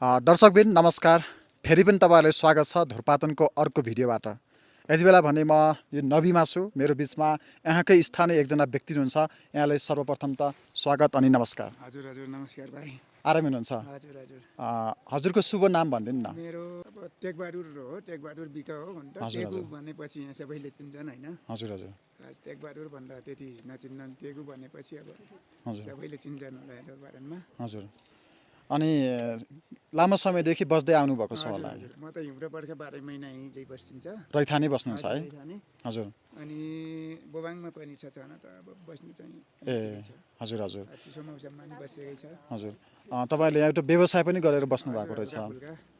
दर्शकबिन नमस्कार। फेरि पनि तपाईँहरूलाई स्वागत छ धुर्पातनको अर्को भिडियोबाट। यति बेला भने म यो नबीमा छु। मेरो बिचमा यहाँकै स्थानीय एकजना व्यक्ति हुनुहुन्छ। यहाँलाई सर्वप्रथम त स्वागत अनि नमस्कार। हजुर हजुर नमस्कार भाइ। आराम हुनुहुन्छ? हजुर हजुर। हजुरको शुभ नाम भनिदिनु न। मेरो अब टेकबहादुर हो, टेकबहादुर बिका हो भन्दा टेकु भनेपछि यहाँ सबैले चिन्छन् हैन। हजुर हजुर। आज टेकबहादुर भन्दा त्यति नचिन्नन्, टेकु भनेपछि अब सबैले चिन्छन् होला हेर्नु बारेमा। हजुर। अनि लामो समयदेखि बस्दै आउनुभएको छ होला? म त हिउँदो बर्खा 12 महिना यहीँ बस्छिन्छ। रैथाने बस्नुहुन्छ है? हजुर। अनि बोबाङमा पनि छ छन त अब बस्नु चाहिँ। ए हजुर हजुर। चिसो मौसममा नि बसेकै छ। हजुर। तपाईँले एउटा व्यवसाय पनि गरेर बस्नु भएको रहेछ।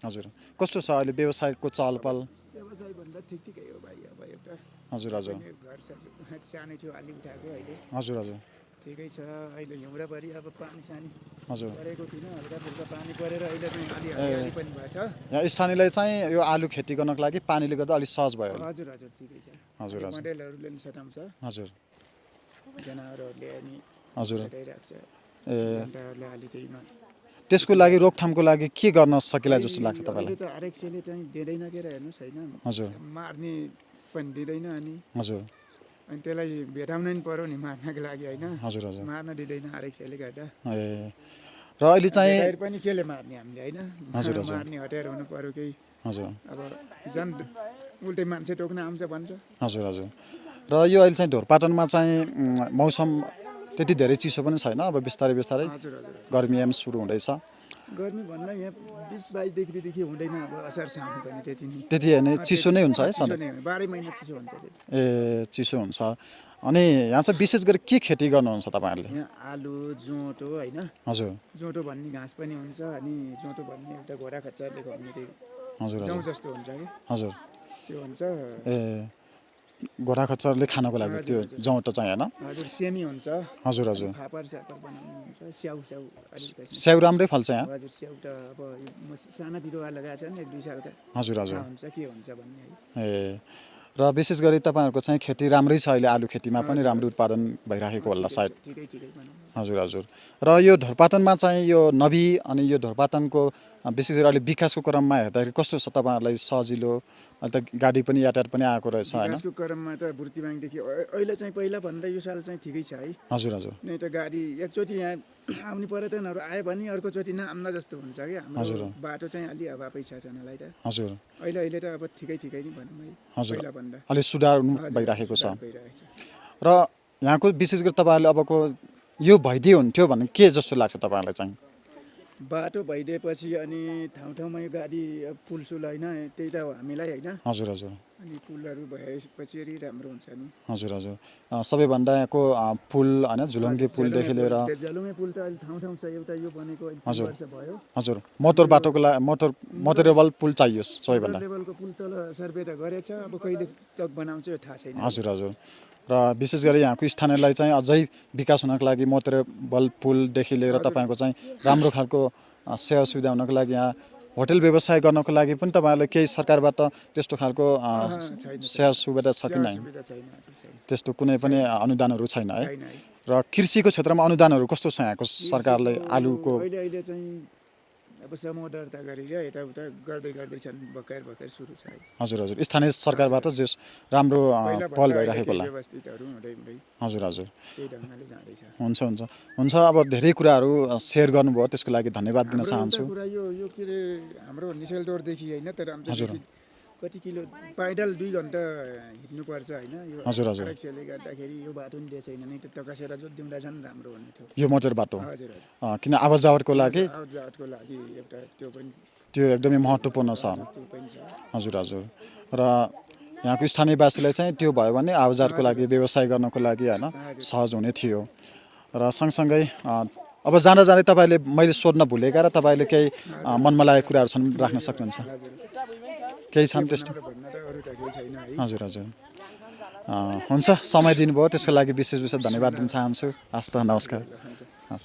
हजुर। कस्तो छ अहिले व्यवसायको चहलपहल? व्यवसाय भन्दा ठिकै हो भाइ। अब एउटा हजुर हजुर। घर सानो थियो, अलि उठाएको अहिले। हजुर हजुर। ठिकै छ। अहिले हिउँदाभरि अब पानी सानी हजुर परेको थिएन, हल्का फुल्का पानी परेर अहिले चाहिँ अलि हरियाली पनि भएको छ। यहाँ स्थानीयलाई चाहिँ यो आलु खेती गर्नको लागि पानीले गर्दा अलिक सहज भयो। हजुर हजुर ठिकै छ। हजुर हजुर। मोडेलहरूले पनि सताउँछ। हजुर। जनावरहरूले अनि हजुर। सताइरहेको छ। ए घन्टाहरूले अलि त्यहीमा। त्यसको लागि रोकथामको लागि के गर्न सकिला जस्तो लाग्छ तपाईँलाई? अहिले त आरएक्सले चाहिँ दिँदैन के हेर्नुहोस् हैन। हजुर। मार्ने पनि दिँदैन अनि हजुर। अनि त्यसलाई भेटाउन नि पर्यो नि मार्नको लागि हैन। हजुर हजुर। मार्न दिँदैन आरएक्सले गर्दा। ए र अहिले चाहिँ पनि केले मार्ने हामीले हैन। हजुर हजुर। मार्ने हतियार हुनु पर्यो केही। हजुर। अब झन् उल्टै मान्छे टोक्न आउँछ भन्छ। हजुर हजुर। र यो अहिले चाहिँ ढोरपाटनमा चाहिँ मौसम त्यति धेरै चिसो पनि छैन। अब बिस्तारै बिस्तारै हजुर हजुर। गर्मी पनि सुरु हुँदैछ। गर्मी भन्दा यहाँ 20-22 डिग्रीदेखि हुँदैन अब असार साउन पनि त्यति नै। त्यति होइन चिसो नै हुन्छ है सधैँ? 12 महिना चिसो हुन्छ त्यति। ए चिसो हुन्छ। अनि यहाँ चाहिँ विशेष गरी के खेती गर्नुहुन्छ तपाईँहरूले? यहाँ आलु, जोँटो हैन। हजुर। जोँटो भन्ने घाँस पनि हुन्छ अनि जोँटो भन्ने एउटा घोडा खच्चरले खुवाउने त्यो हजुर जौँ हजुर। जस्तो हुन्छ कि हजुर। त्यो हुन्छ। ए गोरा खच्चरले खानको लागि त्यो जौँटो चाहिँ होइन? हजुर सेमी हुन्छ। हजुर हजुर। फापर स्यापर बनाउनु हुन्छ। स्याउ अलिकति। स्याउ राम्रै फल्छ यहाँ? हजुर स्याउ त अब म साना बिरुवा लगाएको छ नि 1-2 सालका। हजुर हजुर। हुन्छ के हुन्छ भन्ने है। ए र विशेष गरी तपाईँहरूको चाहिँ खेती राम्रै छ अहिले? आलु खेतीमा पनि राम्रो उत्पादन भइरहेको होला सायद? ठिकै ठिकै भनौँ। हजुर हजुर। र यो ढोरपातनमा चाहिँ यो नबी अनि यो ढोरपातनको विशेष गरी अहिले विकासको क्रममा हेर्दाखेरि कस्तो छ तपाईँहरूलाई? सजिलो अहिले त गाडी पनि यातायात पनि आएको रहेछ होइन? विकासको क्रममा त बुर्तिबाङदेखि अहिले चाहिँ पहिला भन्दा यो साल चाहिँ ठिकै छ है। हजुर हजुर। नै त गाडी एकचोटि यहाँ आउने पर्यटनहरू आयो भने अर्कोचोटि नआम्न जस्तो हुन्छ कि हाम्रो बाटो चाहिँ अलि अभावै छ जनालाई त। हजुर। अहिले त अब ठिकै नै भनौँ है। हजुर। पहिला भन्दा अलि सुधार भइरहेको छ। भइरहेको छ। र यहाँको विशेष गरी तपाईँहरूले अबको यो भइदिए हुन्थ्यो भने के जस्तो लाग्छ तपाईँहरूलाई चाहिँ? बाटो भइदिएपछि अनि ठाउँ यो गाडी पुलसुल होइन त्यही त हो हामीलाई होइन। हजुर हजुर। अनि पुलहरू भएपछि राम्रो हुन्छ नि। हजुर हजुर। सबैभन्दा यहाँको पुल होइन झुलङ्गे पुलदेखि लिएर झलुङ्गे पुल त अहिले ठाउँ छ। एउटा यो बनेको 3 वर्ष भयो। हजुर। मोटर बाटोको लागि मोटरेबल पुल चाहियोस् सबैभन्दा। लेभलको पुल तल सर्वे त गरेछ, अब कहिले तक बनाउँछ यो थाहा छैन। हजुर हजुर। र विशेष गरी यहाँको स्थानीयलाई चाहिँ अझै विकास हुनको लागि मोटरेबल पुलदेखि लिएर तपाईँको चाहिँ राम्रो खालको सेवा सुविधा हुनको लागि यहाँ होटल व्यवसाय गर्नको लागि पनि तपाईँहरूले केही सरकारबाट त्यस्तो खालको सेवा सुविधा छ कि नै? त्यस्तो कुनै पनि अनुदानहरू छैन है? र कृषिको क्षेत्रमा अनुदानहरू कस्तो छ यहाँको सरकारले? आलुको अहिले चाहिँ अब समूह दर्ता गरेर यताउता गर्दैछन्, भर्खर सुरु छ। हजुर हजुर। स्थानीय सरकारबाट जे राम्रो पहल भइरहेको होला। व्यवस्थितहरू हुँदै हजुर हजुर। त्यही ढङ्गले जाँदैछ। हुन्छ हुन्छ हुन्छ। अब धेरै कुराहरू सेयर गर्नुभयो, त्यसको लागि धन्यवाद दिन चाहन्छु। कुरा यो के अरे हाम्रो निसेलडोरदेखि होइन त रामचन्द्रदेखि कति किलो पैदल 2 घन्टा हिँड्नुपर्छ होइन। यो हजुर हजुर। आरएक्सले गर्दाखेरि यो बाटो नि दिएको छैन, नै त टकासेर जोडिदिउँदा झन् राम्रो हुने थियो यो मोटर बाटो। हजुर। किन आवाज जावटको लागि आवतजावतको लागि एउटा त्यो एकदमै महत्त्वपूर्ण छ। त्यो पनि छ। हजुर हजुर। र यहाँको स्थानीयवासीलाई चाहिँ त्यो भयो भने आवजारको लागि व्यवसाय गर्नको लागि होइन सहज हुने थियो। र सँगसँगै अब जाँदा जाँदै तपाईँले मैले सोध्न भुलेका र तपाईँले केही मनमा लागेको कुराहरू छन् राख्न सक्नुहुन्छ? केही छन् त्यस्तो? हजुर हजुर। हुन्छ, समय दिनुभयो त्यसको लागि विशेष धन्यवाद दिन चाहन्छु। हस् त, नमस्कार। हस्।